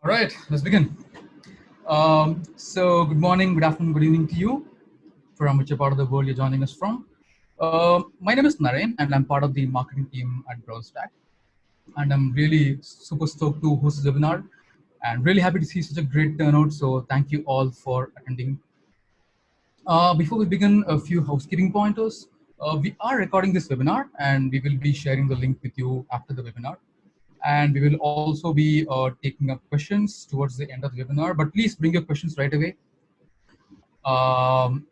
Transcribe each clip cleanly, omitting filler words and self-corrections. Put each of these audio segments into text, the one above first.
All right, let's begin. So, good morning, good afternoon, good evening to you, from which part of the world you're joining us from. My name is Naren, and I'm part of the marketing team at BrowserStack. And I'm really super stoked to host this webinar, and really happy to see such a great turnout. So, thank you all for attending. Before we begin, a few housekeeping pointers. We are recording this webinar, and we will be sharing the link with you after the webinar. And we will also be taking up questions towards the end of the webinar, but please bring your questions right away. Um,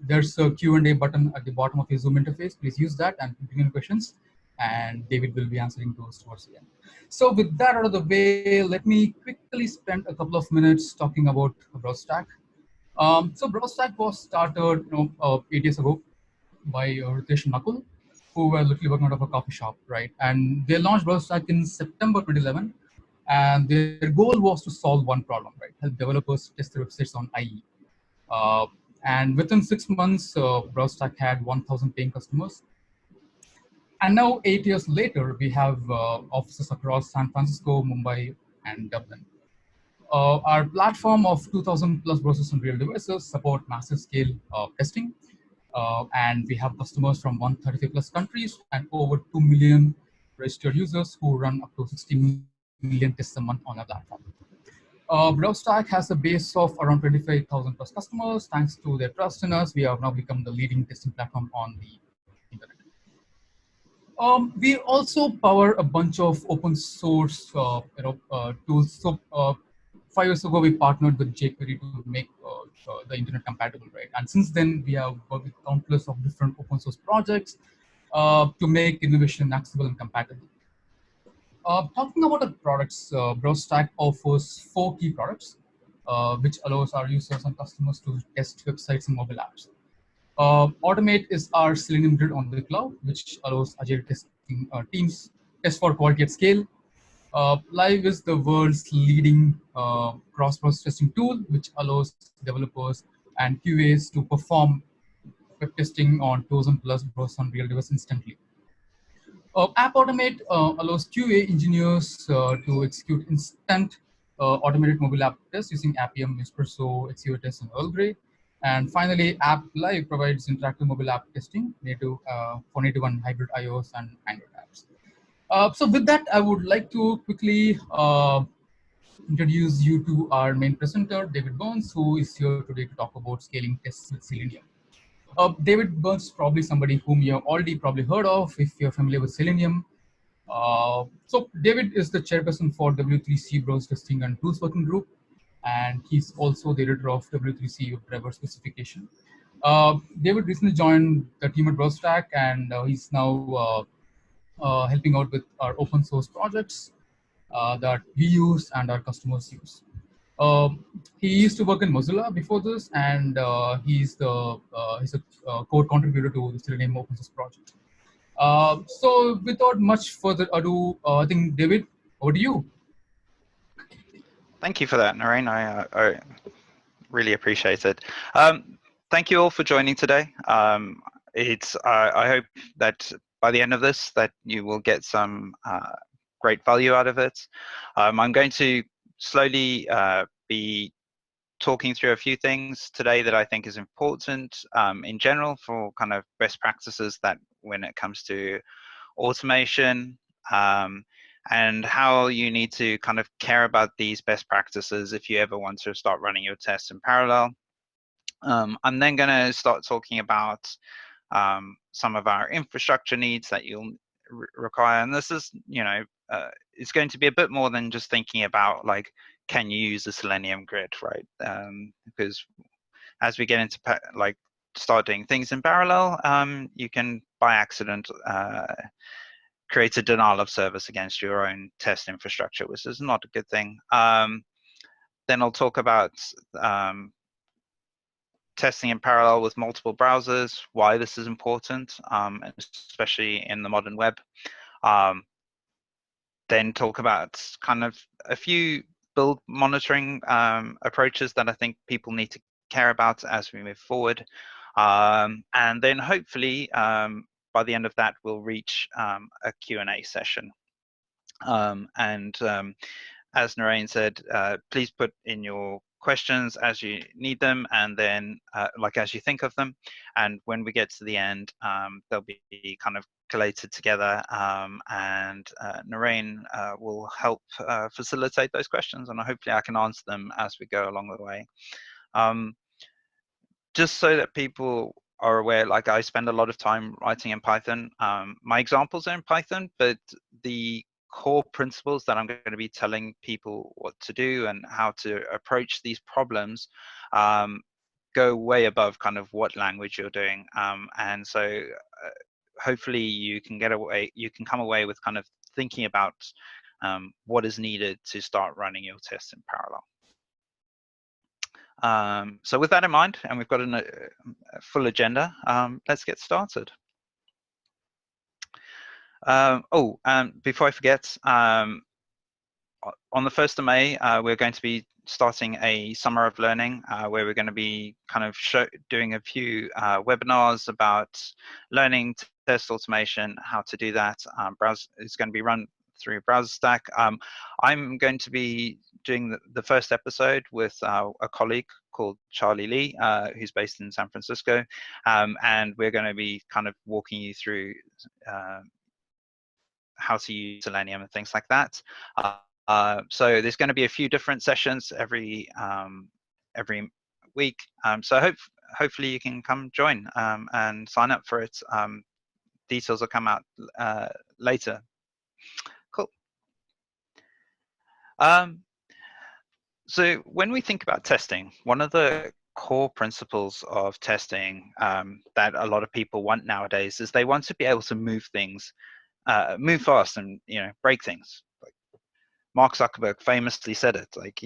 there's a Q&A button at the bottom of your Zoom interface. Please use that and bring in questions, and David will be answering those towards the end. So with that out of the way, let me quickly spend a couple of minutes talking about BrowserStack. So BrowserStack was started 8 years ago by Ritesh and Nakul, who were literally working out of a coffee shop, right? And they launched BrowserStack in September 2011, and their goal was to solve one problem, right? Help developers test their websites on IE. Uh, and within 6 months, BrowserStack had 1,000 paying customers. And now, 8 years later, we have offices across San Francisco, Mumbai, and Dublin. Our platform of 2,000 plus browsers and real devices support massive scale testing. And we have customers from 135 plus countries and over 2 million registered users who run up to 60 million tests a month on our platform. BrowserStack has a base of around 25,000 plus customers. Thanks to their trust in us, we have now become the leading testing platform on the internet. We also power a bunch of open source tools. So 5 years ago, we partnered with jQuery to make the internet compatible, right? And since then, we have worked with countless of different open source projects to make innovation accessible and compatible. Talking about our products, BrowserStack offers 4 key products, which allows our users and customers to test websites and mobile apps. Automate is our Selenium grid on the cloud, which allows agile testing teams test for quality at scale. Live is the world's leading cross-process testing tool, which allows developers and QAs to perform web testing on 1,000 plus browsers on real devices instantly. App Automate allows QA engineers to execute instant automated mobile app tests using Appium, Espresso, XUATest, and Earl Grey. And finally, App Live provides interactive mobile app testing for native and hybrid iOS and Android apps. So with that, I would like to quickly introduce you to our main presenter, David Burns, who is here today to talk about scaling tests with Selenium. David Burns is probably somebody whom you have already probably heard of if you're familiar with Selenium. So David is the chairperson for W3C Browser Testing and Tools Working Group, and he's also the editor of W3C driver specification. David recently joined the team at BrowserStack, and he's now helping out with our open source projects that we use and our customers use. He used to work in Mozilla before this, and he's a core contributor to the Selenium open source project. So without much further ado, I think David, over to you. Thank you for that, Naren. I really appreciate it. Thank you all for joining today. I hope that by the end of this that you will get some great value out of it. I'm going to slowly be talking through a few things today that I think is important in general for kind of best practices that when it comes to automation and how you need to kind of care about these best practices if you ever want to start running your tests in parallel. I'm then going to start talking about some of our infrastructure needs that you'll require, and this is, it's going to be a bit more than just thinking about like, can you use the Selenium grid, right? Because as we get into like start doing things in parallel, you can by accident create a denial of service against your own test infrastructure, which is not a good thing. Then I'll talk about testing in parallel with multiple browsers, why this is important, especially in the modern web. Then talk about kind of a few build monitoring approaches that I think people need to care about as we move forward. And then hopefully, by the end of that, we'll reach a Q&A session. as Narain said, please put in your questions as you need them, and then like as you think of them. And when we get to the end, they'll be kind of collated together, and Narain will help facilitate those questions, and hopefully I can answer them as we go along the way. Just so that people are aware, like I spend a lot of time writing in Python. My examples are in Python, but the core principles that I'm going to be telling people what to do and how to approach these problems go way above kind of what language you're doing. And so hopefully you can come away with kind of thinking about what is needed to start running your tests in parallel. So with that in mind, and we've got a full agenda, let's get started. Before I forget, on the 1st of May, we're going to be starting a summer of learning where we're going to be kind of doing a few webinars about learning test automation, how to do that. It's going to be run through BrowserStack. I'm going to be doing the first episode with a colleague called Charlie Lee, who's based in San Francisco, and we're going to be kind of walking you through how to use Selenium and things like that. So there's going to be a few different sessions every week. So hopefully you can come join and sign up for it. Details will come out later. Cool. So when we think about testing, one of the core principles of testing that a lot of people want nowadays is they want to be able to move things, move fast, and break things. Like Mark Zuckerberg famously said it, like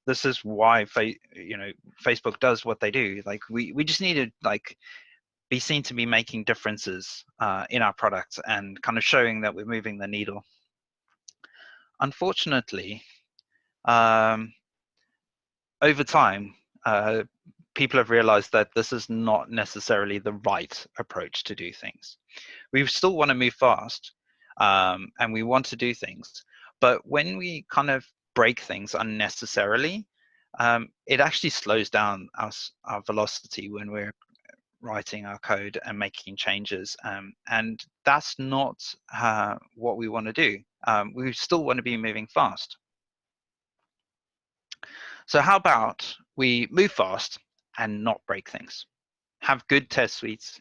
this is why Facebook does what they do. Like we just need to like be seen to be making differences in our products and kind of showing that we're moving the needle. Unfortunately, over time, people have realized that this is not necessarily the right approach to do things. We still want to move fast, and we want to do things, but when we kind of break things unnecessarily, it actually slows down our velocity when we're writing our code and making changes, and that's not what we want to do. We still want to be moving fast. So how about we move fast and not break things? Have good test suites,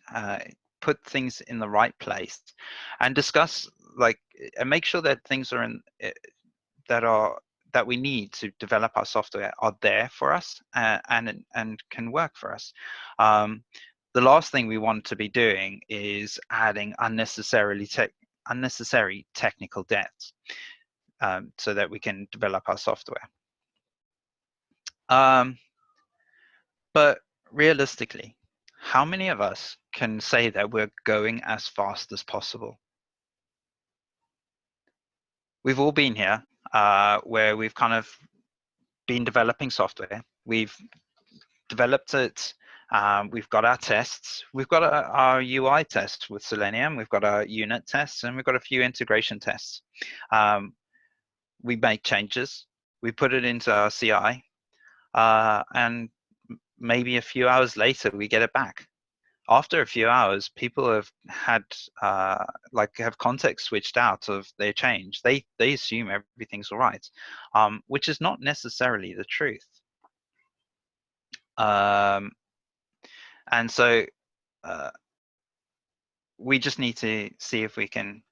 put things in the right place, and discuss and make sure that things are in that we need to develop our software are there for us and can work for us. The last thing we want to be doing is adding unnecessary technical debt so that we can develop our software. But realistically, how many of us can say that we're going as fast as possible? We've all been here where we've kind of been developing software. We've developed it. We've got our tests. We've got our UI test with Selenium. We've got our unit tests, and we've got a few integration tests. We make changes. We put it into our CI, and maybe a few hours later, we get it back. After a few hours, people have had have context switched out of their change. They assume everything's all right, which is not necessarily the truth. And so we just need to see if we can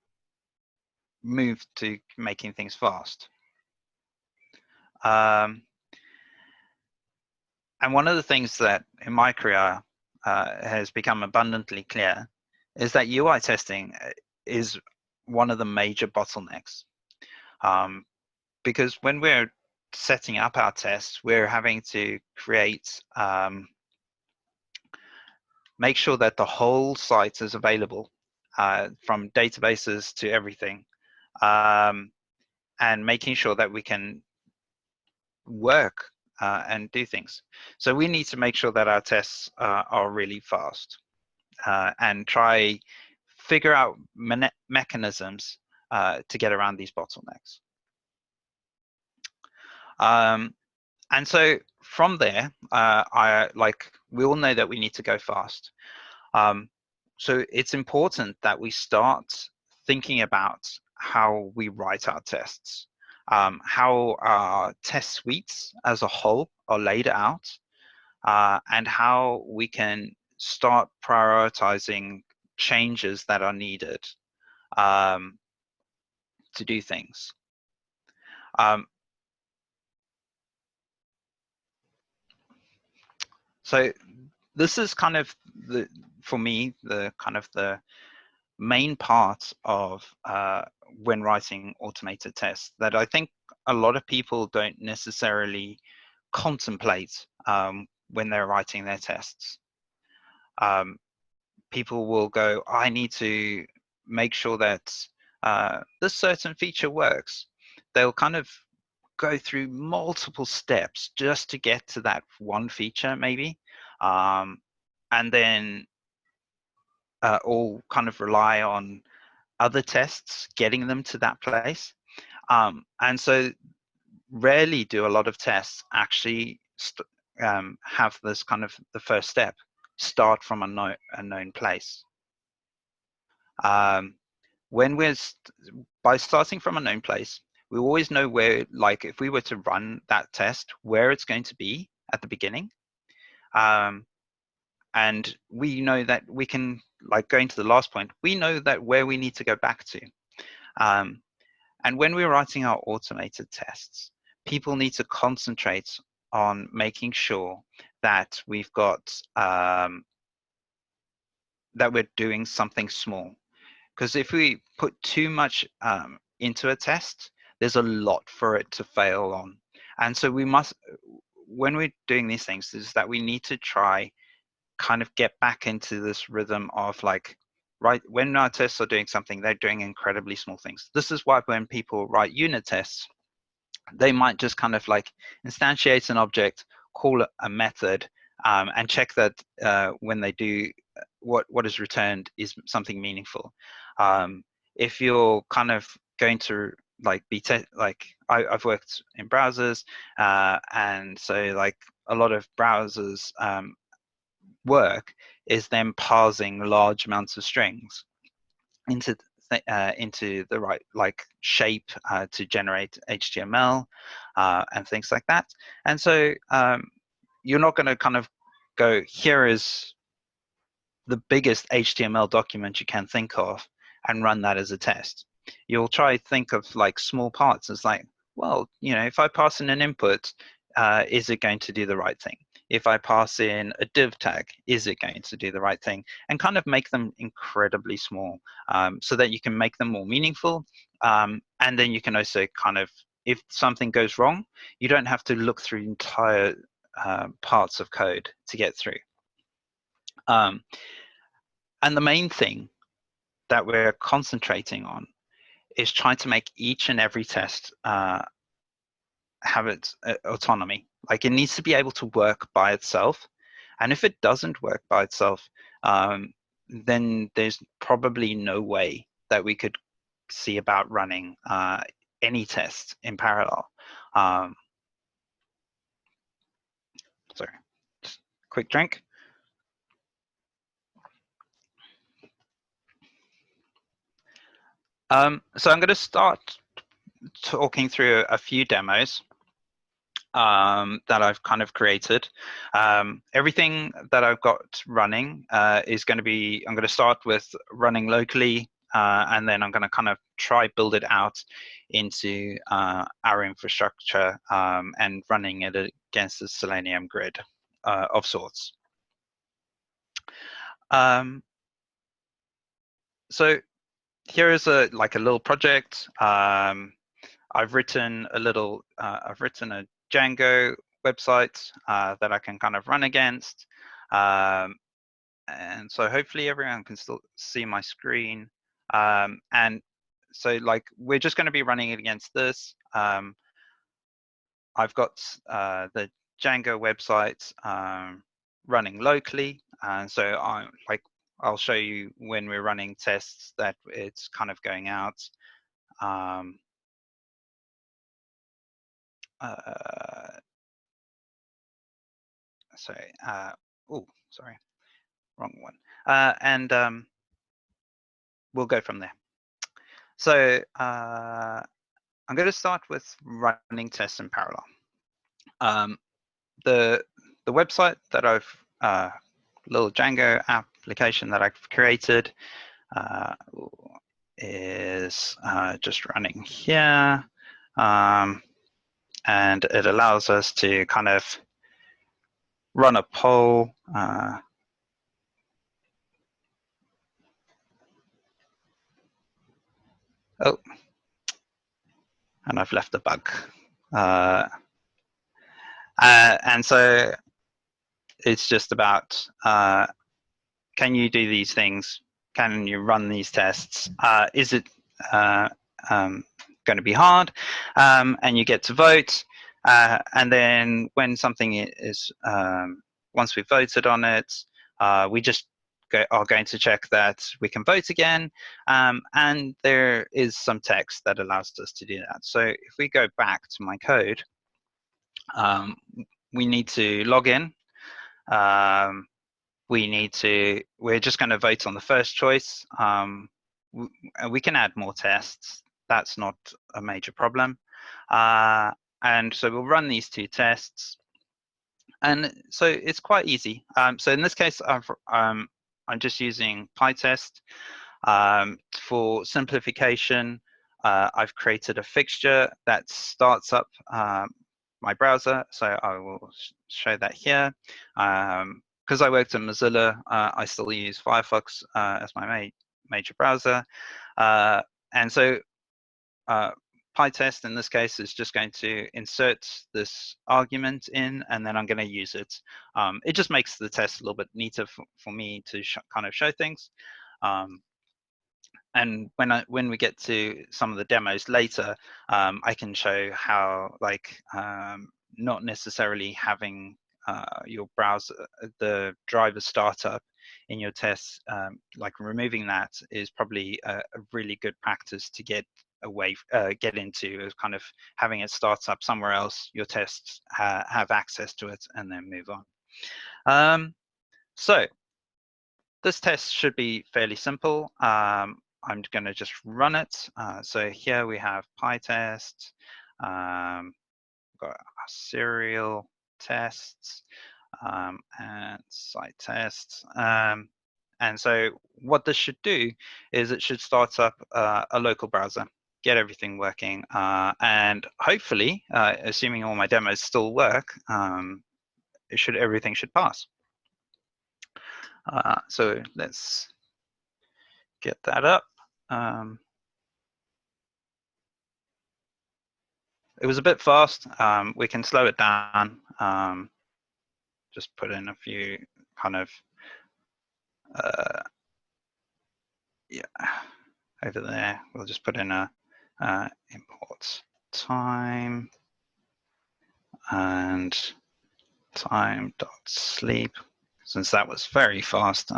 move to making things fast. And one of the things that in my career has become abundantly clear is that UI testing is one of the major bottlenecks. Because when we're setting up our tests, we're having to create, make sure that the whole site is available from databases to everything, and making sure that we can work and do things. So we need to make sure that our tests are really fast and try figure out mechanisms to get around these bottlenecks. And so from there, we all know that we need to go fast. So it's important that we start thinking about how we write our tests, how our test suites as a whole are laid out, and how we can start prioritizing changes that are needed um, to do things. Um, so this is kind of for me, the main part of when writing automated tests that I think a lot of people don't necessarily contemplate when they're writing their tests. People will go, I need to make sure that this certain feature works. They'll kind of go through multiple steps just to get to that one feature, maybe. And then all kind of rely on other tests getting them to that place. And so rarely do a lot of tests actually have this kind of the first step, start from a known place. When by starting from a known place, we always know where, like if we were to run that test, where it's going to be at the beginning. And we know that we can, like going to the last point, we know that where we need to go back to. And when we're writing our automated tests, people need to concentrate on making sure that we've got that we're doing something small. Because if we put too much into a test, there's a lot for it to fail on. And so we must, when we're doing these things, is that we need to try kind of get back into this rhythm of like, right, when our tests are doing something, they're doing incredibly small things. This is why when people write unit tests, they might just kind of like instantiate an object, call it a method, and check that when they do, what is returned is something meaningful. If you're kind of going to like I've worked in browsers, and so like a lot of browsers work is then parsing large amounts of strings into the right like shape to generate HTML and things like that. And so you're not going to kind of go, here is the biggest HTML document you can think of and run that as a test. You'll try to think of like small parts. It's like, well, you know, if I pass in an input, is it going to do the right thing? If I pass in a div tag, is it going to do the right thing? And kind of make them incredibly small so that you can make them more meaningful. And then you can also kind of, if something goes wrong, you don't have to look through entire parts of code to get through. And the main thing that we're concentrating on is trying to make each and every test have its autonomy. Like it needs to be able to work by itself. And if it doesn't work by itself, then there's probably no way that we could see about running any test in parallel. Sorry, just quick drink. So I'm going to start talking through a few demos that I've kind of created. Everything that I've got running is going to be, I'm going to start with running locally, and then I'm going to kind of try build it out into our infrastructure and running it against the Selenium grid of sorts. So here is a little project. I've written a Django website that I can kind of run against. And so hopefully everyone can still see my screen. And so like, we're just going to be running it against this. I've got the Django website running locally. And so I'll show you when we're running tests that it's kind of going out. sorry, oh, sorry, wrong one. And we'll go from there. So I'm going to start with running tests in parallel. Um, the website that I've little Django application that I've created is just running here, and it allows us to kind of run a poll. Oh, and I've left a bug. And so it's just about can you do these things? Can you run these tests? Is it going to be hard? And you get to vote. And then when something is, once we've voted on it, we just are going to check that we can vote again. And there is some text that allows us to do that. So if we go back to my code, we need to log in. We're just going to vote on the first choice. We can add more tests. That's not a major problem. And so we'll run these two tests. And so it's quite easy. So in this case, I'm just using PyTest. For simplification, I've created a fixture that starts up my browser. So I will show that here. Because I worked in Mozilla, I still use Firefox as my major browser. And so PyTest in this case is just going to insert this argument in, and then I'm going to use it. It just makes the test a little bit neater for me to kind of show things. And when we get to some of the demos later, I can show how not necessarily having your browser, the driver startup in your tests, like removing that is probably a really good practice to get into, is kind of having it start up somewhere else, your tests have access to it, and then move on. So this test should be fairly simple. I'm going to just run it. So here we have PyTest, got our serial tests, and site tests. And so what this should do is it should start up a local browser, get everything working, and hopefully, assuming all my demos still work, everything should pass. So let's get that up. It was a bit fast. We can slow it down. Just put in a few kind of yeah, over there. We'll just put in a import time and time.sleep, since that was very fast.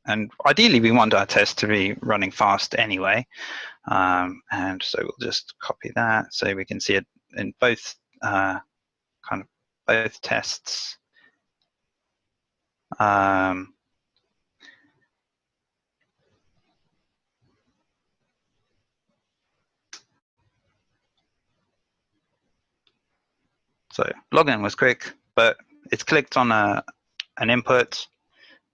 And ideally, we want our test to be running fast anyway. And so we'll just copy that so we can see it in both both tests. So login was quick, but it's clicked on an input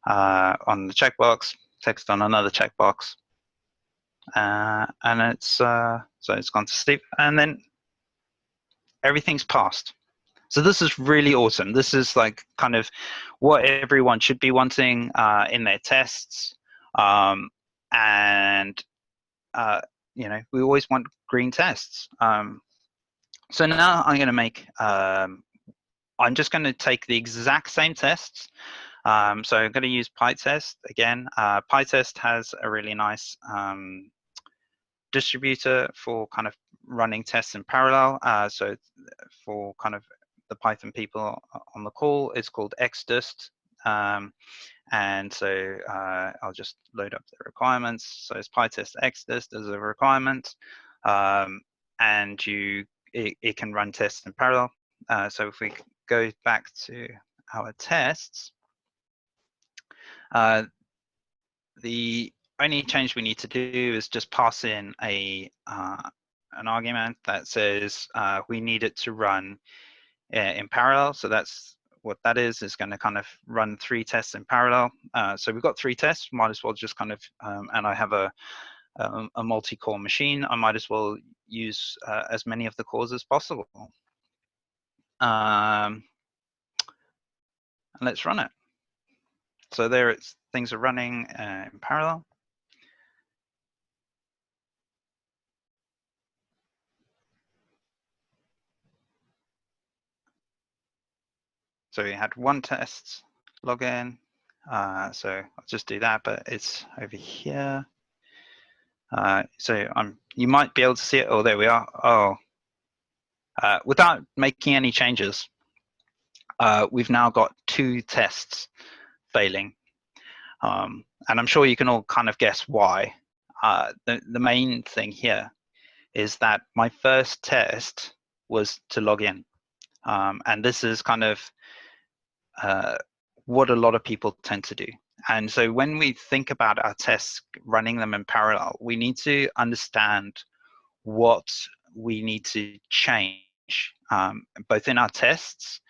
on the checkbox, text on another checkbox, and so it's gone to sleep, and then everything's passed. So this is really awesome. This is like kind of what everyone should be wanting in their tests, and we always want green tests. So now I'm going to make. I'm just going to take the exact same tests. So I'm going to use PyTest again. PyTest has a really nice distributor for kind of running tests in parallel. So for kind of the Python people on the call, it's called xdist. And so I'll just load up the requirements. So it's PyTest xdist as a requirement. And you it can run tests in parallel. So if we go back to our tests, the only change we need to do is just pass in an argument that says we need it to run in parallel. So that's what that is going to kind of run 3 tests in parallel. So we've got 3 tests, might as well just kind of, and I have a multi-core machine, I might as well use as many of the cores as possible. And let's run it. So there things are running in parallel. So we had 1 test login. So I'll just do that, but it's over here. So you might be able to see it. Oh, there we are. Oh, without making any changes, we've now got 2 tests failing. And I'm sure you can all kind of guess why. The main thing here is that my first test was to log in. And this is kind of what a lot of people tend to do. And so when we think about our tests, running them in parallel, we need to understand what we need to change, both in our tests,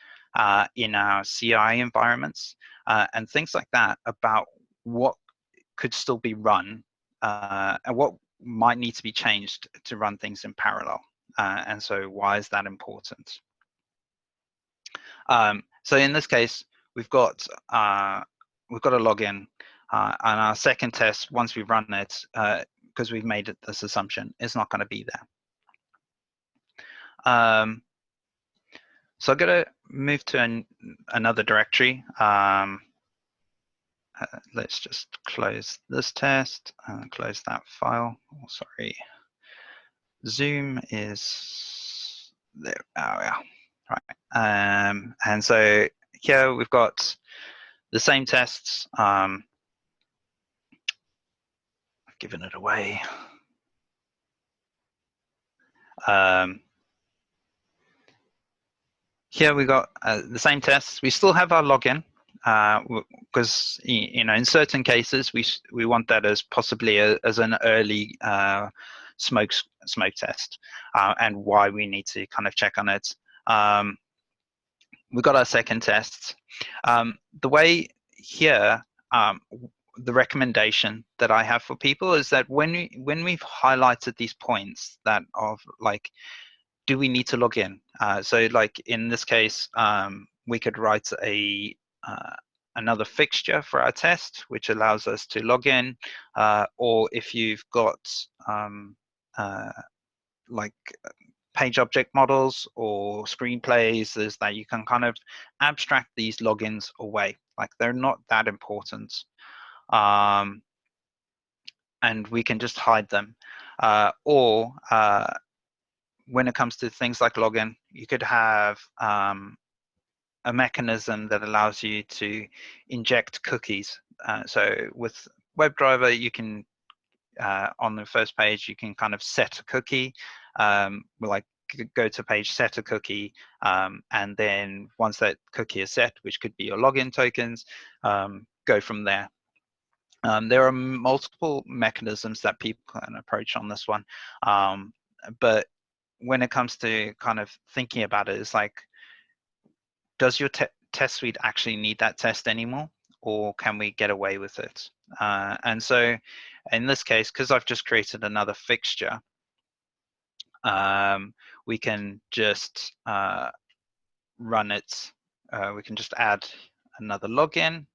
in our CI environments, and things like that, about what could still be run and what might need to be changed to run things in parallel. And so why is that important? So in this case, we've got a login, and our second test, once we run it, because we've made this assumption, is not going to be there. So I'm going to move to another directory. Let's just close this test and close that file. Oh, sorry. Zoom is there. Oh, yeah. Right. And so here we've got the same tests. I've given it away. Here we got the same tests. We still have our login because in certain cases we want that as possibly as an early smoke test, and why we need to kind of check on it. We got our second test. The way here, the recommendation that I have for people is that when we've highlighted these points that of like, do we need to log in? So like in this case, we could write another fixture for our test, which allows us to log in, or if you've got like page object models or screenplays, is that you can kind of abstract these logins away. Like they're not that important. And we can just hide them. Or when it comes to things like login, you could have a mechanism that allows you to inject cookies. So with WebDriver, you can, on the first page, you can kind of set a cookie, like go to page, set a cookie, and then once that cookie is set, which could be your login tokens, go from there. There are multiple mechanisms that people can approach on this one, but when it comes to kind of thinking about it, it's like, does your test suite actually need that test anymore, or can we get away with it? And so in this case, because I've just created another fixture, we can just run it. We can just add another login.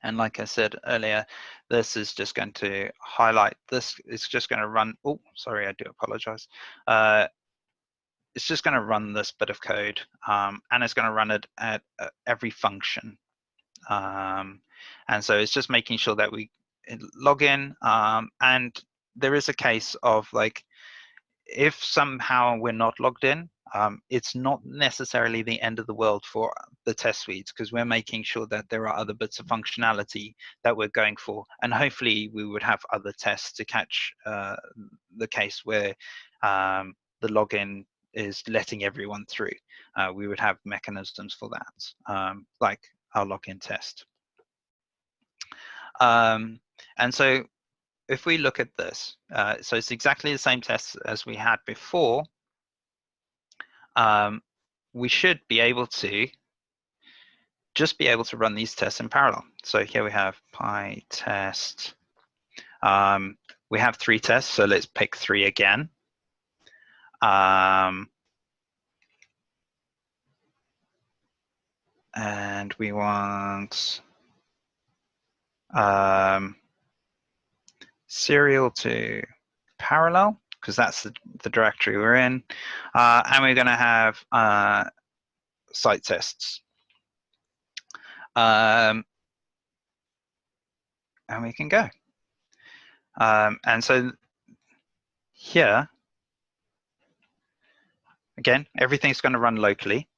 And like I said earlier, this is just going to highlight this. It's just going to run. Oh, sorry, I do apologize. It's just going to run this bit of code, and it's going to run it at every function. And so it's just making sure that we log in. And there is a case of like, if somehow we're not logged in, it's not necessarily the end of the world for the test suites, because we're making sure that there are other bits of functionality that we're going for, and hopefully we would have other tests to catch the case where the login is letting everyone through. We would have mechanisms for that, like our login test. And so if we look at this, so it's exactly the same test as we had before. We should be able to just be able to run these tests in parallel. So here we have PyTest. We have 3 tests, so let's pick 3 again. And we want serial to parallel, because that's the directory we're in. And we're going to have site tests. And we can go. And so here, again, everything's going to run locally.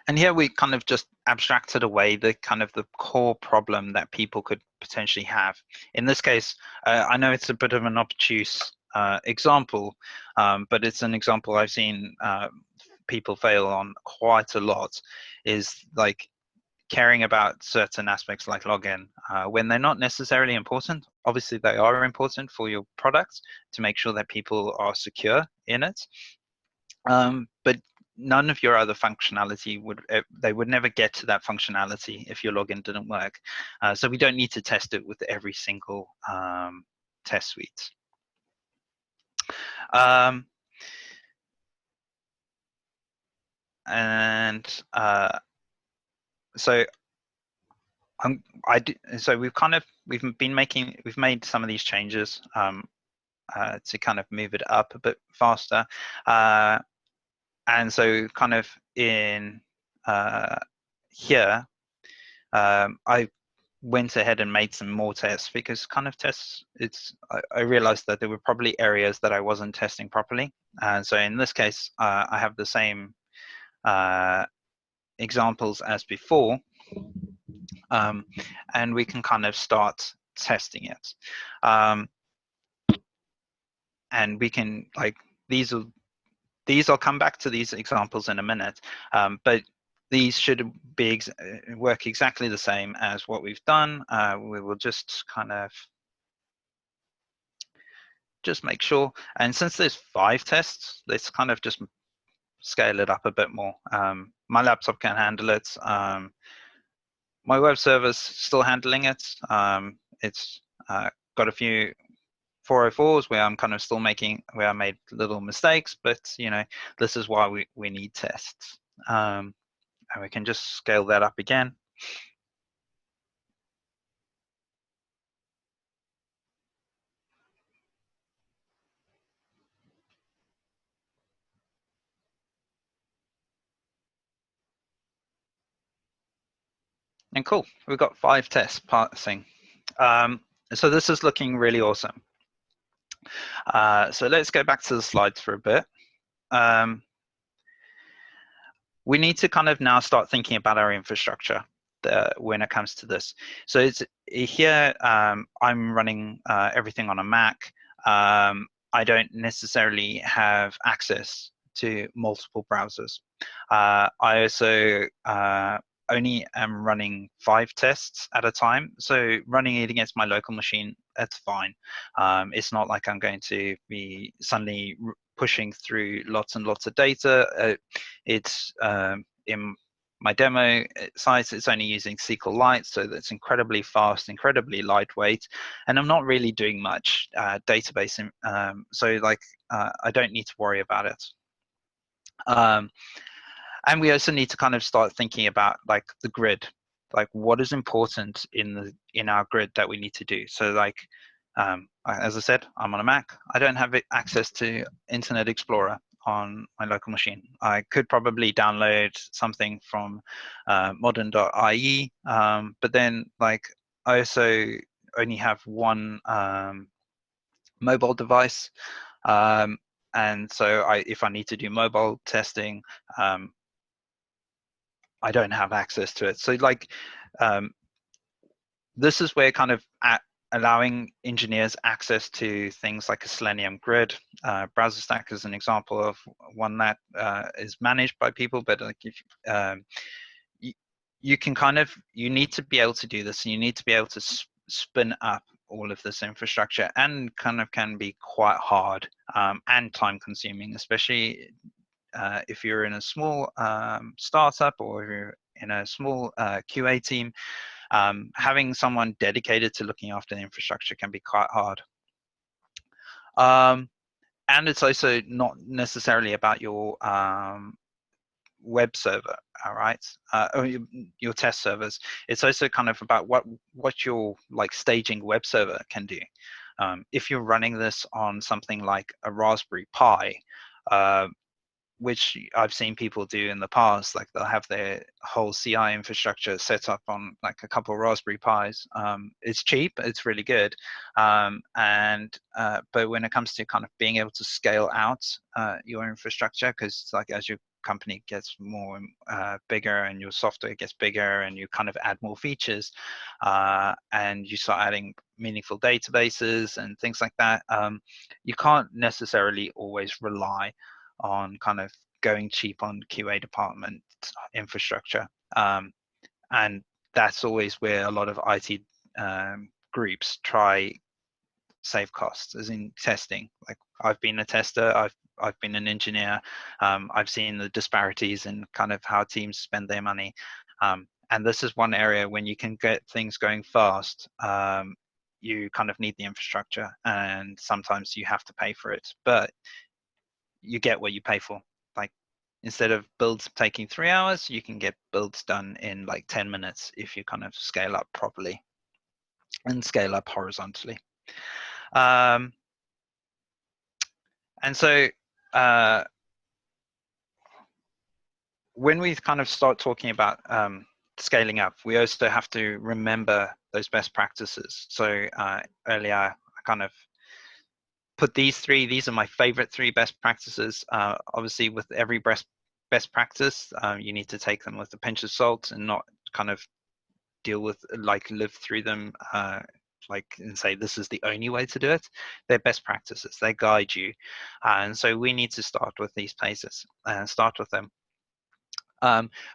And here we kind of just abstracted away the kind of the core problem that people could potentially have. In this case, I know it's a bit of an obtuse example, but it's an example I've seen people fail on quite a lot, is like caring about certain aspects like login when they're not necessarily important. Obviously, they are important for your product to make sure that people are secure in it. But none of your other functionality they would never get to that functionality if your login didn't work. So we don't need to test it with every single test suite. And so so we've made some of these changes to kind of move it up a bit faster. And so kind of in here, I went ahead and made some more tests, because kind of tests, I realized that there were probably areas that I wasn't testing properly. And so in this case, I have the same examples as before, and we can kind of start testing it. And we can, like, I'll come back to these examples in a minute, but these should work exactly the same as what we've done. We will just kind of make sure. And since there's 5 tests, let's kind of just scale it up a bit more. My laptop can handle it. My web server's still handling it. It's got a few 404s where I'm kind of still where I made little mistakes, but this is why we need tests. And we can just scale that up again. And cool, we've got 5 tests passing. So this is looking really awesome. So let's go back to the slides for a bit. We need to kind of now start thinking about our infrastructure when it comes to this. So it's here, I'm running everything on a Mac. I don't necessarily have access to multiple browsers. I also only am running 5 tests at a time. So running it against my local machine, that's fine. It's not like I'm going to be suddenly pushing through lots and lots of data. It's in my demo site, it's only using SQLite, so that's incredibly fast, incredibly lightweight, and I'm not really doing much database. So like, I don't need to worry about it. And we also need to kind of start thinking about like the grid, like what is important in our grid that we need to do. So like, as I said, I'm on a Mac. I don't have access to Internet Explorer on my local machine. I could probably download something from modern.ie, but then like I also only have one mobile device, and so if I need to do mobile testing, I don't have access to it. So like, this is where kind of allowing engineers access to things like a Selenium grid. BrowserStack is an example of one that is managed by people, but like if you, you can kind of, you need to be able to do this, and you need to be able to spin up all of this infrastructure, and kind of can be quite hard and time consuming, especially if you're in a small startup, or if you're in a small QA team. Having someone dedicated to looking after the infrastructure can be quite hard. And it's also not necessarily about your web server, all right, or your test servers. It's also kind of about what your like staging web server can do. If you're running this on something like a Raspberry Pi, which I've seen people do in the past, like they'll have their whole CI infrastructure set up on like a couple of Raspberry Pis. It's cheap, it's really good, but when it comes to kind of being able to scale out your infrastructure, because like as your company gets more bigger, and your software gets bigger, and you kind of add more features, and you start adding meaningful databases and things like that, you can't necessarily always rely on kind of going cheap on QA department infrastructure. And that's always where a lot of IT groups try save costs, as in testing. Like I've been a tester, I've been an engineer, I've seen the disparities in kind of how teams spend their money. And this is one area when you can get things going fast, you kind of need the infrastructure, and sometimes you have to pay for it. But you get what you pay for. Like instead of builds taking 3 hours, you can get builds done in like 10 minutes if you kind of scale up properly and scale up horizontally. And so when we kind of start talking about scaling up, we also have to remember those best practices. So earlier I kind of put these are my favorite 3 best practices. Obviously with every best practice, you need to take them with a pinch of salt, and not kind of deal with, like, live through them like and say this is the only way to do it. They're best practices, they guide you, and so we need to start with these places and start with them,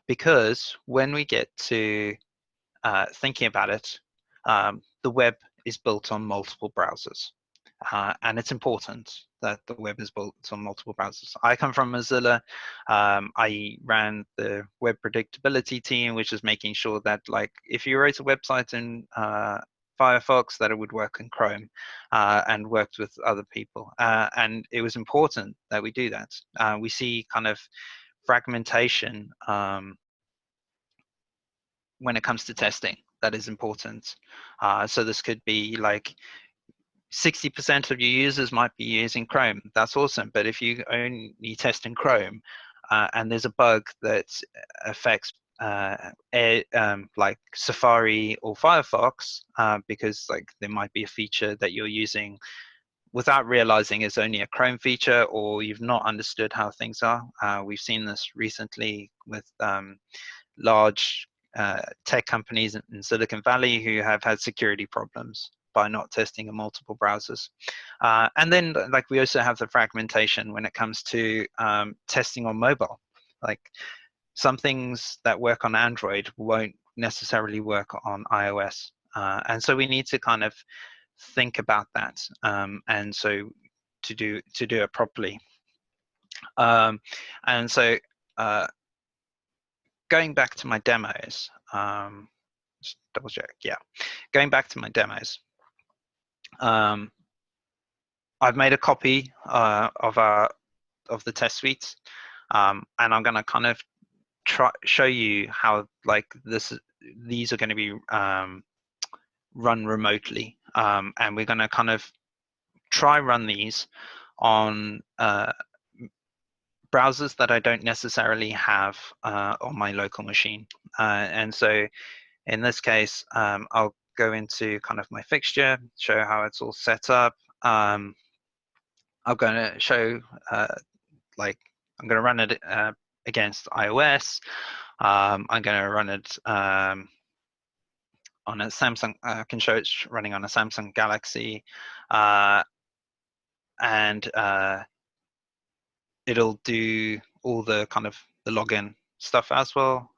because when we get to thinking about it, the web is built on multiple browsers. And it's important that the web is built on multiple browsers. I come from Mozilla. I ran the web predictability team, which is making sure that, like, if you wrote a website in Firefox, that it would work in Chrome, and worked with other people. And it was important that we do that. We see kind of fragmentation when it comes to testing. That is important. So this could be like 60% of your users might be using Chrome. That's awesome. But if you only test in Chrome, and there's a bug that affects like Safari or Firefox, because like there might be a feature that you're using without realizing is only a Chrome feature, or you've not understood how things are. We've seen this recently with large tech companies in Silicon Valley who have had security problems by not testing in multiple browsers. And then, like, we also have the fragmentation when it comes to testing on mobile. Like, some things that work on Android won't necessarily work on iOS. And so we need to kind of think about that. And so to do it properly. And so going back to my demos, just double check, yeah. Going back to my demos, I've made a copy of the test suite, and I'm going to kind of show you how, like, these are going to be run remotely, and we're going to kind of try run these on browsers that I don't necessarily have on my local machine. And so in this case, I'll go into kind of my fixture, show how it's all set up. I'm going to show, like, I'm going to run it against iOS. I'm going to run it on a Samsung. I can show it's running on a Samsung Galaxy, and it'll do all the kind of the login stuff as well.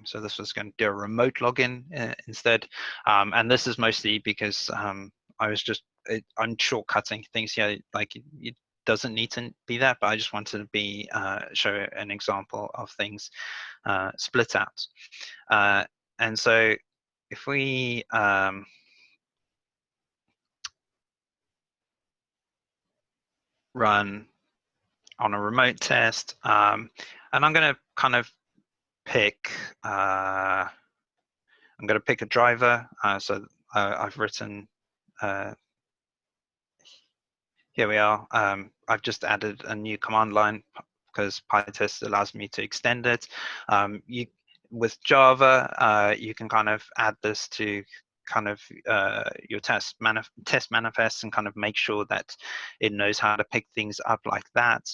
So this was going to do a remote login instead, and this is mostly because I was just I'm shortcutting things here. Like it doesn't need to be that, but I just wanted to be show an example of things split out. And so if we run on a remote test, and I'm going to kind of pick I'm going to pick a driver. So I've written here we are. I've just added a new command line because PyTest allows me to extend it. With Java, you can kind of add this to kind of your test manifests and kind of make sure that it knows how to pick things up like that.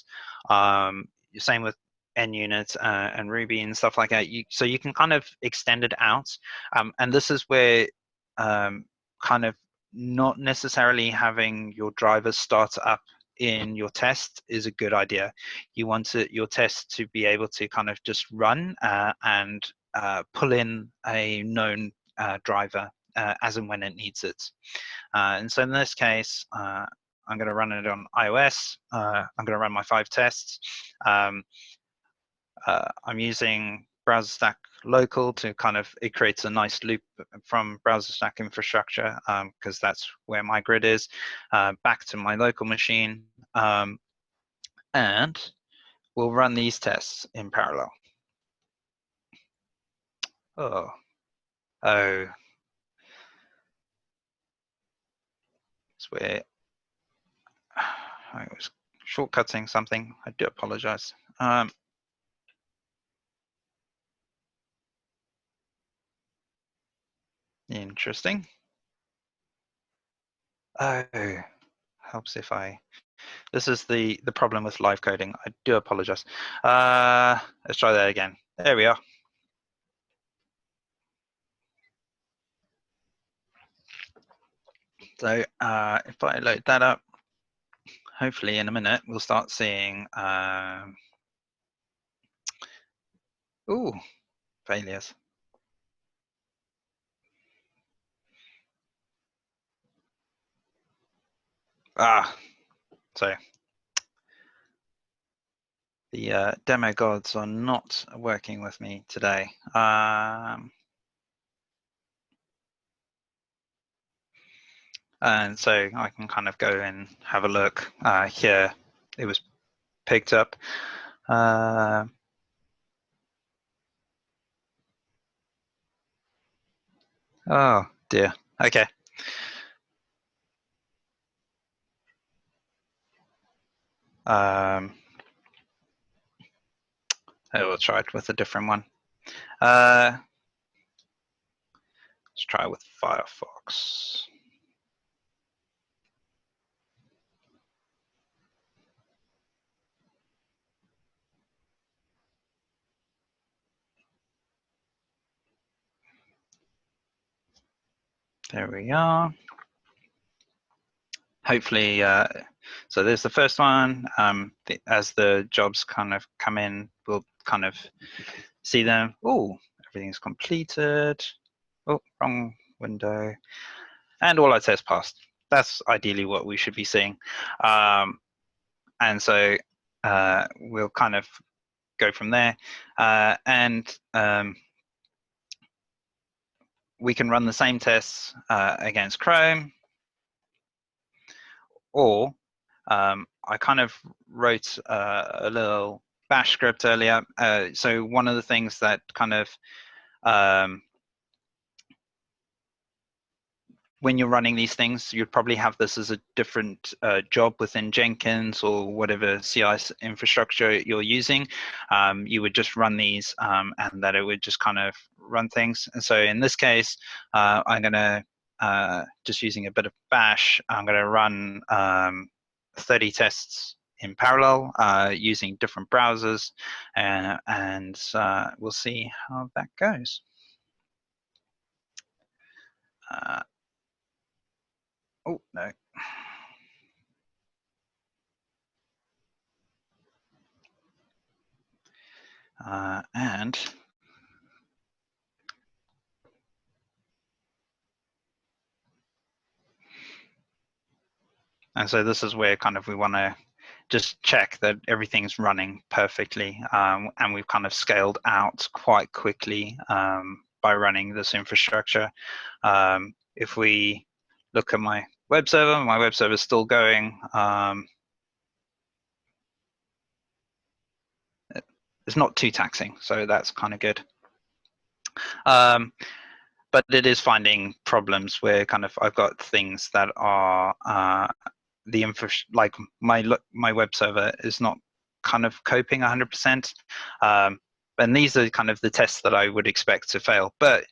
Same with NUnit and Ruby and stuff like that. So you can kind of extend it out, and this is where kind of not necessarily having your drivers start up in your test is a good idea. You want your test to be able to kind of just run and pull in a known driver as and when it needs it. And so in this case, I'm going to run it on iOS. I'm going to run my 5 tests. I'm using BrowserStack local to kind of, it creates a nice loop from BrowserStack infrastructure because that's where my grid is, back to my local machine. And we'll run these tests in parallel. Oh, it's where I was shortcutting something. I do apologize. Interesting. Oh, helps if this is the problem with live coding. I do apologize. Let's try that again. There we are. So if I load that up, hopefully in a minute we'll start seeing ooh, failures. So the demo gods are not working with me today. And so I can kind of go and have a look here. It was picked up. Oh dear. Okay. I will try it with a different one. Let's try with Firefox. There we are. Hopefully, so there's the first one. As the jobs kind of come in, we'll kind of see them. Oh, everything's completed. Oh, wrong window. And all our tests passed. That's ideally what we should be seeing. And so we'll kind of go from there. And we can run the same tests against Chrome, or I kind of wrote a little bash script earlier. So one of the things that kind of when you're running these things, you'd probably have this as a different job within Jenkins or whatever CI infrastructure you're using. You would just run these and that it would just kind of run things. And so in this case, I'm going to, just using a bit of bash, I'm going to run 30 tests in parallel using different browsers, and we'll see how that goes. Oh, no. And so this is where kind of we want to just check that everything's running perfectly, and we've kind of scaled out quite quickly by running this infrastructure. If we look at my web server is still going. It's not too taxing, so that's kind of good. But it is finding problems where kind of I've got things that are the infra, like my web server is not kind of coping 100%, and these are kind of the tests that I would expect to fail. But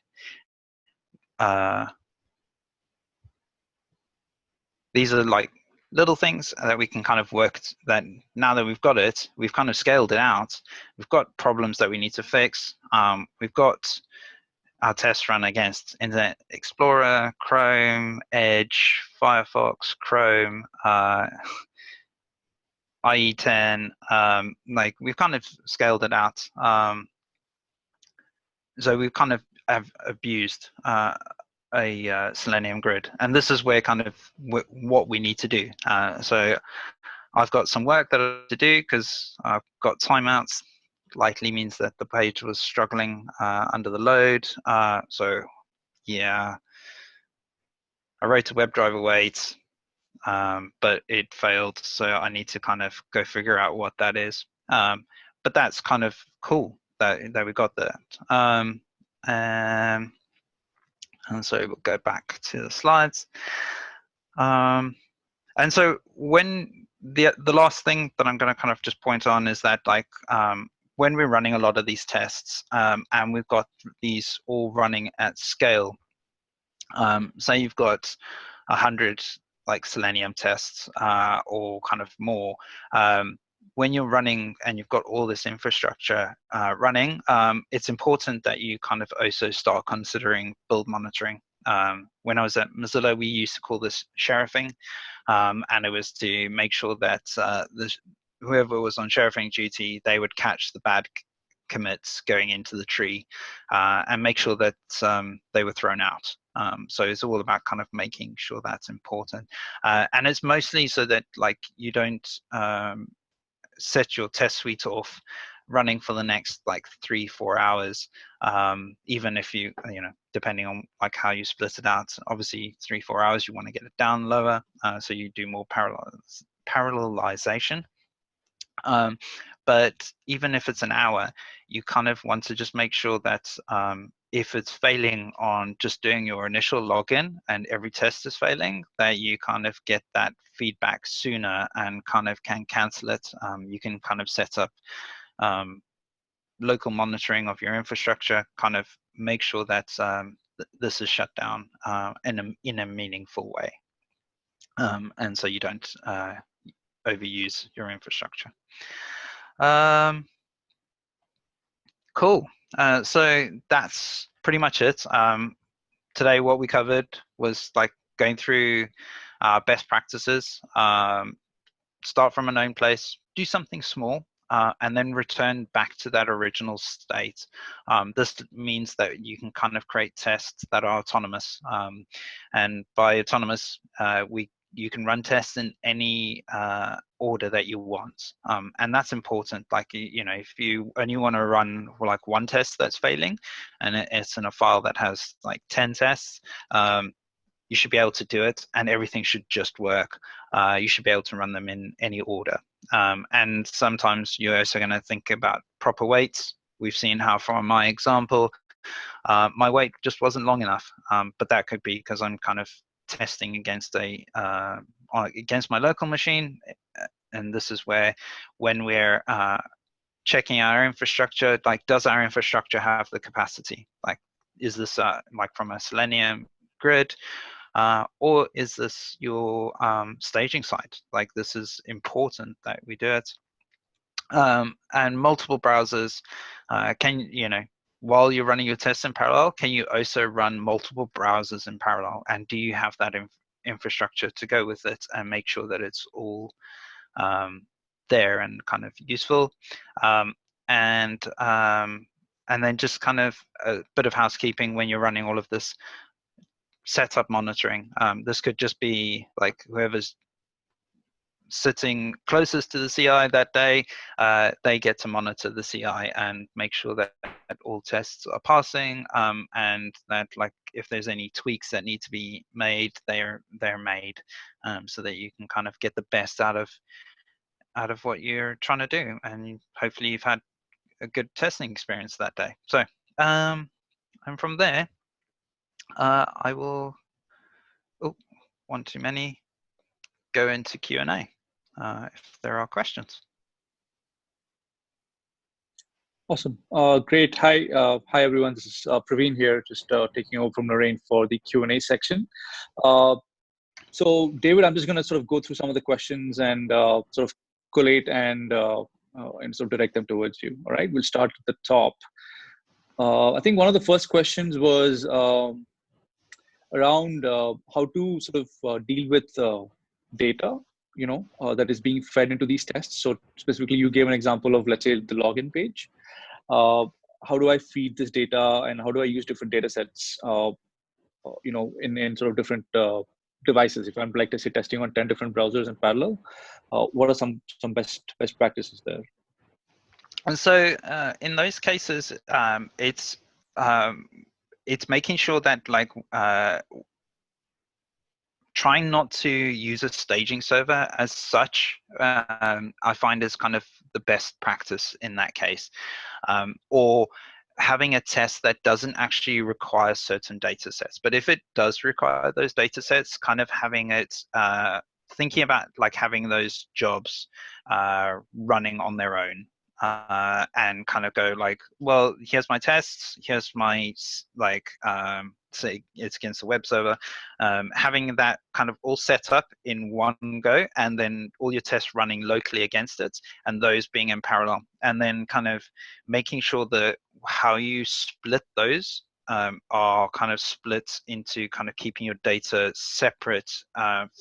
these are like little things that we can kind of work, that now that we've got it, we've kind of scaled it out. We've got problems that we need to fix. We've got our tests run against Internet Explorer, Chrome, Edge, Firefox, Chrome, IE10. Like we've kind of scaled it out. So we've kind of have abused a Selenium grid, and this is where kind of what we need to do. So I've got some work that I have to do because I've got timeouts. Likely means that the page was struggling under the load. So yeah, I wrote a WebDriver wait, but it failed. So I need to kind of go figure out what that is. But that's kind of cool that we got that. And so we'll go back to the slides. And so when the last thing that I'm going to kind of just point on is that, like, when we're running a lot of these tests, and we've got these all running at scale, say you've got 100 like Selenium tests or kind of more, when you're running and you've got all this infrastructure running, it's important that you kind of also start considering build monitoring. When I was at Mozilla, we used to call this sheriffing, and it was to make sure that whoever was on sheriffing duty, they would catch the bad commits going into the tree and make sure that they were thrown out. So it's all about kind of making sure that's important, and it's mostly so that like you don't set your test suite off running for the next like 3-4 hours, even if you know, depending on like how you split it out. Obviously 3-4 hours you want to get it down lower, so you do more parallelization. But even if it's an hour, you kind of want to just make sure that if it's failing on just doing your initial login and every test is failing, that you kind of get that feedback sooner and kind of can cancel it. You can kind of set up local monitoring of your infrastructure, kind of make sure that this is shut down in a meaningful way. And so you don't overuse your infrastructure. Cool. So that's pretty much it. Today, what we covered was like going through best practices. Start from a known place, do something small, and then return back to that original state. This means that you can kind of create tests that are autonomous. And by autonomous, you can run tests in any order that you want, and that's important. Like, you know, if you only want to run like one test that's failing and it's in a file that has like 10 tests, you should be able to do it and everything should just work. You should be able to run them in any order, and sometimes you're also going to think about proper weights. We've seen how from my example my weight just wasn't long enough, but that could be because I'm kind of testing against against my local machine. And this is where, when we're checking our infrastructure, like, does our infrastructure have the capacity? Like, is this like from a Selenium grid, or is this your staging site? Like, this is important that we do it. And multiple browsers can, you know, while you're running your tests in parallel, can you also run multiple browsers in parallel? And do you have that infrastructure to go with it and make sure that it's all um, there and kind of useful? Um, and um, and then just kind of a bit of housekeeping when you're running all of this setup monitoring. This could just be like whoever's sitting closest to the CI that day, they get to monitor the CI and make sure that all tests are passing, and that like if there's any tweaks that need to be made, they're made, so that you can kind of get the best out of what you're trying to do, and hopefully you've had a good testing experience that day. So, and from there, I will. Oh, one too many. Go into Q&A if there are questions. Awesome. Great. Hi everyone. This is Praveen here, just taking over from Narain for the Q&A section. So David, I'm just going to sort of go through some of the questions and sort of collate and sort of direct them towards you. All right. We'll start at the top. I think one of the first questions was around how to sort of deal with data, that is being fed into these tests. So specifically, you gave an example of, let's say, the login page. How do I feed this data, and how do I use different data sets, in sort of different devices? If I'm like to say testing on 10 different browsers in parallel, what are some best practices there? And so in those cases, it's making sure that like trying not to use a staging server as such, I find is kind of the best practice in that case, or having a test that doesn't actually require certain data sets. But if it does require those data sets, kind of having it, thinking about like having those jobs running on their own, and kind of go like, well, here's my tests, here's my like, say it's against the web server, having that kind of all set up in one go, and then all your tests running locally against it, and those being in parallel, and then kind of making sure that how you split those are kind of split into kind of keeping your data separate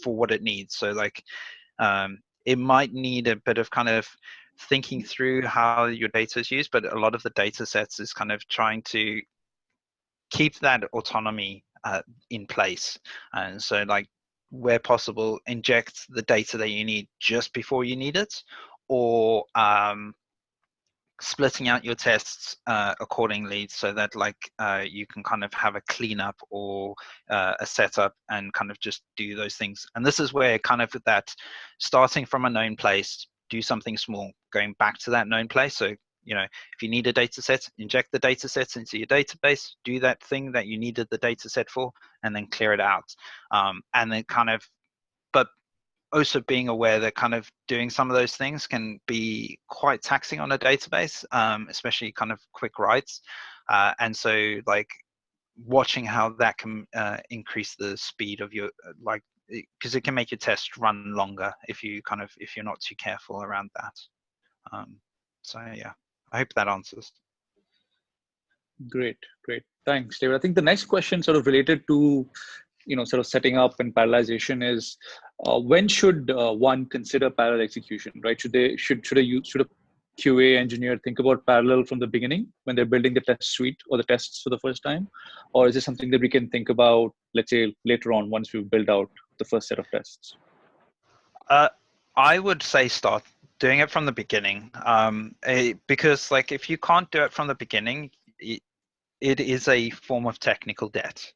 for what it needs. So like it might need a bit of kind of thinking through how your data is used, but a lot of the data sets is kind of trying to keep that autonomy in place. And so like where possible, inject the data that you need just before you need it, or splitting out your tests accordingly, so that like you can kind of have a cleanup or a setup and kind of just do those things. And this is where kind of that starting from a known place, do something small, going back to that known place. So if you need a data set, inject the data sets into your database, do that thing that you needed the data set for, and then clear it out. And then kind of, but also being aware that kind of doing some of those things can be quite taxing on a database, especially kind of quick writes. And so like watching how that can increase the speed of your, like, because it can make your test run longer if you're not too careful around that. So yeah, I hope that answers. Great. Thanks, David. I think the next question sort of related to sort of setting up and parallelization is when should one consider parallel execution, right? Should a QA engineer think about parallel from the beginning when they're building the test suite or the tests for the first time, or is it something that we can think about, let's say, later on once we've built out the first set of tests? I would say start doing it from the beginning, because like if you can't do it from the beginning, it is a form of technical debt.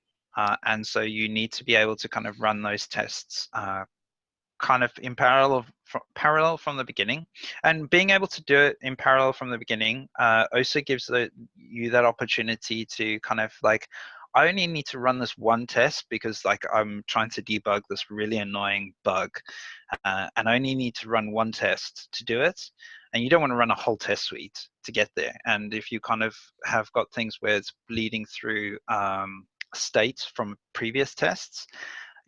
And so you need to be able to kind of run those tests kind of in parallel from the beginning. And being able to do it in parallel from the beginning also gives you that opportunity to kind of like, I only need to run this one test because like I'm trying to debug this really annoying bug, and I only need to run one test to do it. And you don't want to run a whole test suite to get there. And if you kind of have got things where it's bleeding through state from previous tests,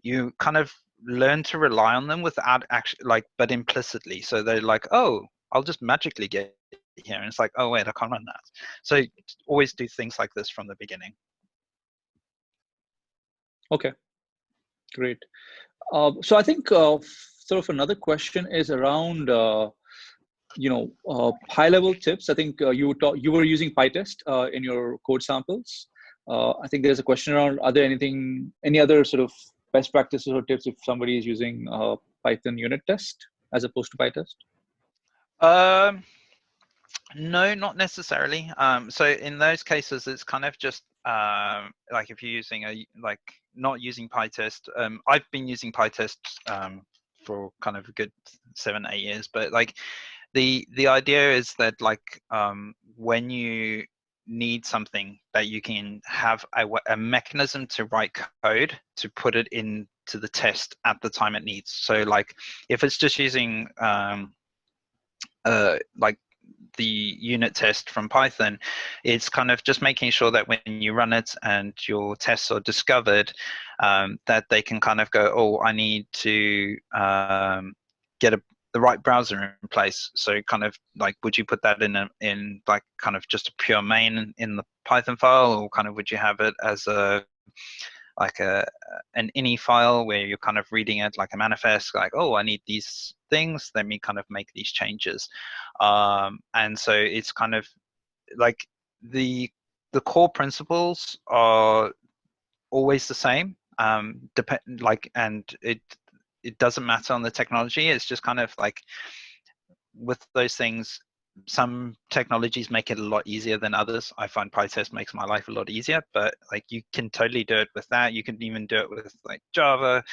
you kind of learn to rely on them without actually, like, but implicitly. So they're like, oh, I'll just magically get here, and it's like, oh wait, I can't run that. So always do things like this from the beginning. Okay, great. So I think sort of another question is around high-level tips. I think you were using PyTest in your code samples. I think there's a question around: are there any other sort of best practices or tips if somebody is using Python unit test as opposed to PyTest? No, not necessarily. So in those cases, it's kind of just like if you're using not using PyTest. I've been using PyTest for kind of a good 7-8 years, but like the idea is that like when you need something that you can have a mechanism to write code to put it into the test at the time it needs. So like if it's just using like the unit test from Python, it's kind of just making sure that when you run it and your tests are discovered, that they can kind of go, oh, I need to get the right browser in place. So kind of like, would you put that in like kind of just a pure main in the Python file, or kind of would you have it as an ini file where you're kind of reading it like a manifest, like, oh, I need these things, let me kind of make these changes. And so it's kind of like the core principles are always the same. And it doesn't matter on the technology. It's just kind of like with those things, some technologies make it a lot easier than others. I find PyTest makes my life a lot easier, but like you can totally do it with that. You can even do it with like Java.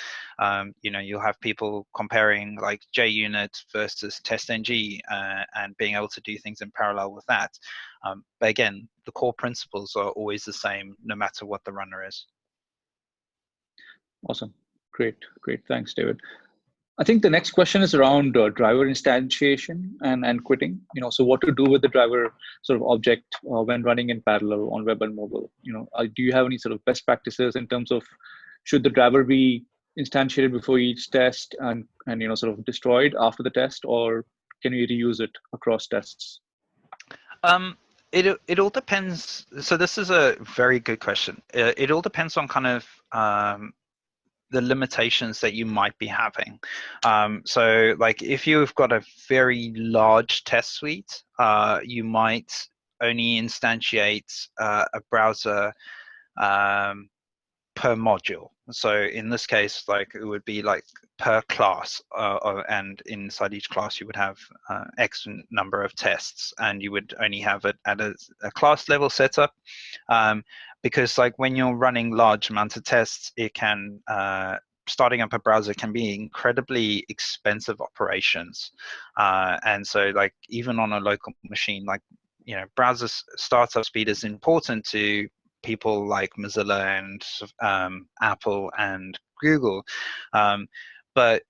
You'll have people comparing like JUnit versus TestNG and being able to do things in parallel with that. But again, the core principles are always the same, no matter what the runner is. Awesome. Great. Thanks, David. I think the next question is around driver instantiation and quitting. So what to do with the driver sort of object when running in parallel on web and mobile. Do you have any sort of best practices in terms of should the driver be instantiated before each test and sort of destroyed after the test, or can we reuse it across tests? It all depends. So this is a very good question. It all depends on kind of the limitations that you might be having. So like if you've got a very large test suite, you might only instantiate a browser per module. So in this case, like it would be like per class, and inside each class you would have X number of tests, and you would only have it at a class level setup. Because like when you're running large amounts of tests, it can starting up a browser can be incredibly expensive operations, and so like even on a local machine, like browser startup speed is important to people like Mozilla and Apple and Google, but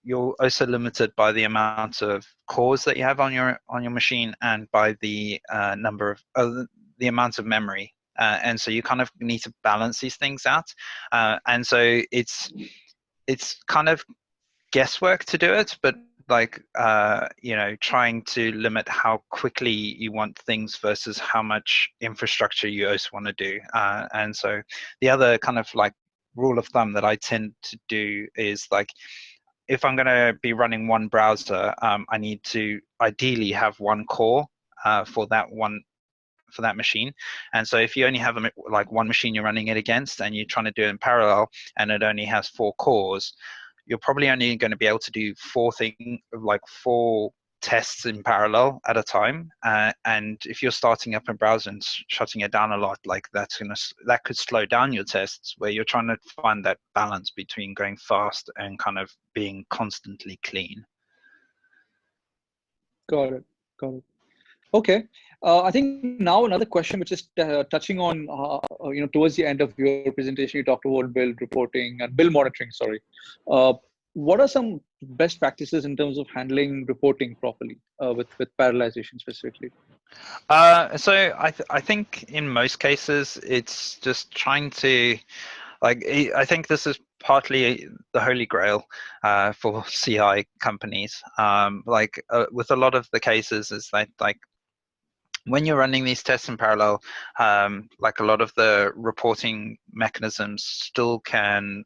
you're also limited by the amount of cores that you have on your machine and by the number of the amount of memory, and so you kind of need to balance these things out, and so it's kind of guesswork to do it, but like trying to limit how quickly you want things versus how much infrastructure you also want to do, and so the other kind of like rule of thumb that I tend to do is like if I'm going to be running one browser, I need to ideally have one core for that machine. And so if you only have like one machine you're running it against and you're trying to do it in parallel and it only has 4 cores, you're probably only going to be able to do 4 tests in parallel at a time. And if you're starting up a browser and shutting it down a lot, like that could slow down your tests, where you're trying to find that balance between going fast and kind of being constantly clean. Got it. Okay. I think now another question, which is touching on, towards the end of your presentation, you talked about build reporting and build monitoring. Sorry. What are some best practices in terms of handling reporting properly with parallelization specifically? So I think in most cases it's just trying to, like, I think this is partly the holy grail for CI companies. With a lot of the cases is that like when you're running these tests in parallel, like a lot of the reporting mechanisms still can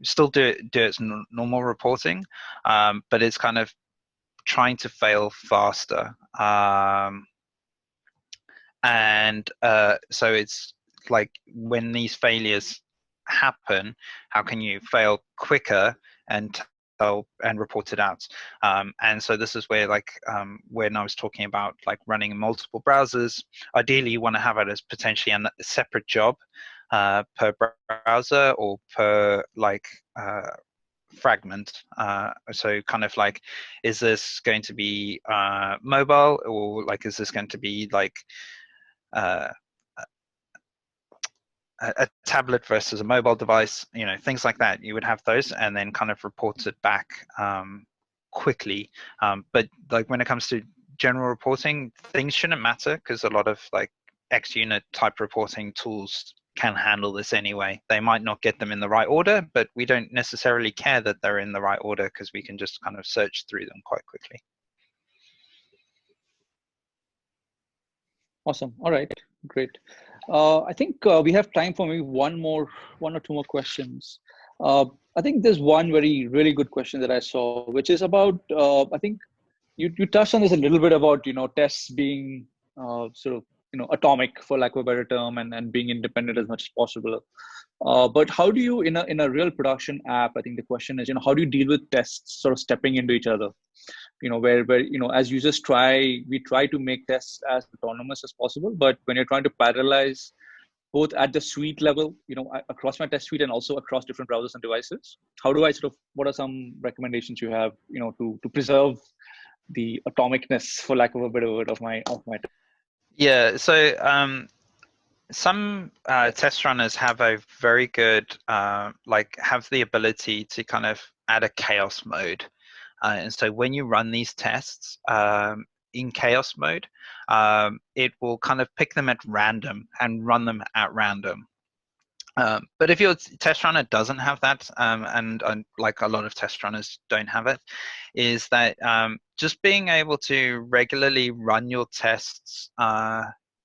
still do its normal reporting, but it's kind of trying to fail faster. And so it's like when these failures happen, how can you fail quicker and report it out? And so this is where, like, when I was talking about like running multiple browsers, ideally you want to have it as potentially a separate job per browser or per like fragment. So kind of like, is this going to be mobile, or like is this going to be like uh, a tablet versus a mobile device, things like that. You would have those and then kind of report it back quickly. But like when it comes to general reporting, things shouldn't matter because a lot of like XUnit type reporting tools can handle this anyway. They might not get them in the right order, but we don't necessarily care that they're in the right order because we can just kind of search through them quite quickly. Awesome. All right, great. I think we have time for maybe one or two more questions. I think there's one really good question that I saw, which is about, I think you touched on this a little bit about, tests being sort of, atomic, for lack of a better term, and being independent as much as possible. But how do you, in a real production app, I think the question is, how do you deal with tests sort of stepping into each other? Where as users we try to make tests as autonomous as possible, but when you're trying to parallelize both at the suite level, across my test suite and also across different browsers and devices, how do I what are some recommendations you have, to preserve the atomicness, for lack of a better word, of my Yeah, so some test runners have a very good, have the ability to kind of add a chaos mode. And so when you run these tests in chaos mode, it will kind of pick them at random and run them at random. But if your test runner doesn't have that, and like a lot of test runners don't have it, is that just being able to regularly run your tests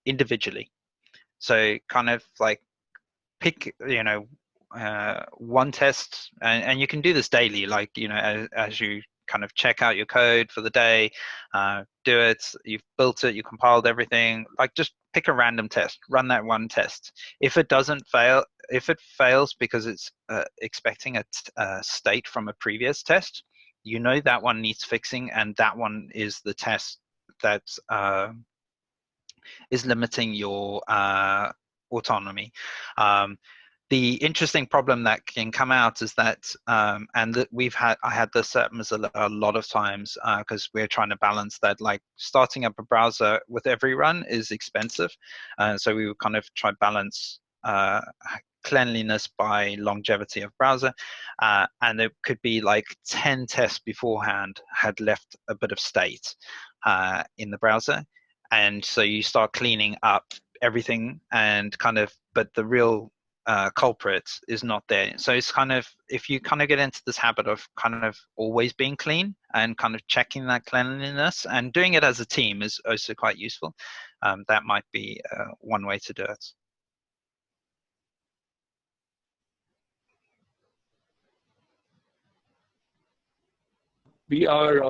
individually. So kind of like pick, one test, and you can do this daily, like, as you kind of check out your code for the day, do it, you've built it, you compiled everything, like just pick a random test, run that one test. If it fails because it's expecting a state from a previous test, that one needs fixing, and that one is the test that is limiting your autonomy. The interesting problem that can come out is that, and that I had this happens a lot of times because we're trying to balance that, like starting up a browser with every run is expensive. So we would kind of try balance cleanliness by longevity of browser. And it could be like 10 tests beforehand had left a bit of state in the browser. And so you start cleaning up everything and kind of, but the real culprit is not there. So it's kind of, if you kind of get into this habit of kind of always being clean and kind of checking that cleanliness and doing it as a team is also quite useful. That might be one way to do it. We are,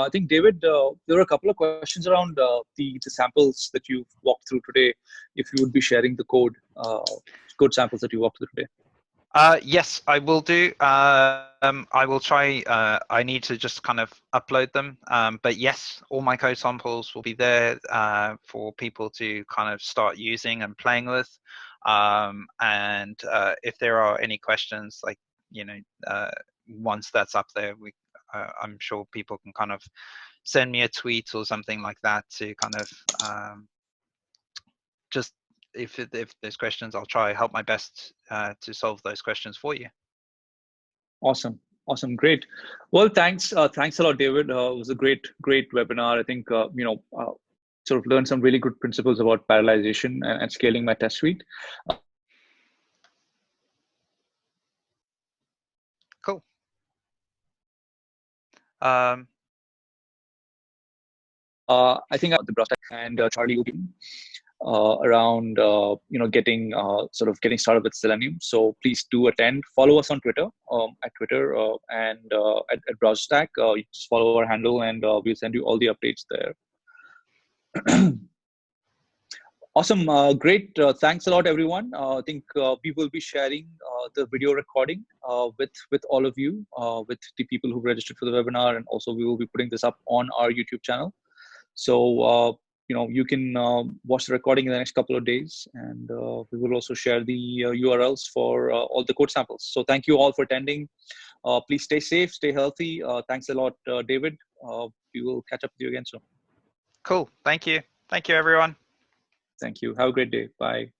I think, David, there are a couple of questions around the samples that you've walked through today. If you would be sharing the code samples that you walked through today. Yes, I will do. I will try. I need to just kind of upload them. But yes, all my code samples will be there for people to kind of start using and playing with. And if there are any questions, like, once that's up there, I'm sure people can kind of send me a tweet or something like that to kind of just, if there's questions, I'll try help my best to solve those questions for you. Awesome, great. Well, thanks a lot, David. It was a great webinar. I think sort of learned some really good principles about parallelization and scaling my test suite. Cool. I think the BrowserStack and Charlie will be around getting getting started with Selenium. So please do attend. Follow us on Twitter at Twitter and at BrowserStack. You just follow our handle, and we'll send you all the updates there. Awesome. Great. Thanks a lot, everyone. I think we will be sharing the video recording with all of you, with the people who registered for the webinar, and also we will be putting this up on our YouTube channel. So you can watch the recording in the next couple of days, and we will also share the URLs for all the code samples. So thank you all for attending. Please stay safe, stay healthy. Thanks a lot, David. We will catch up with you again soon. Cool. Thank you. Thank you, everyone. Thank you. Have a great day. Bye.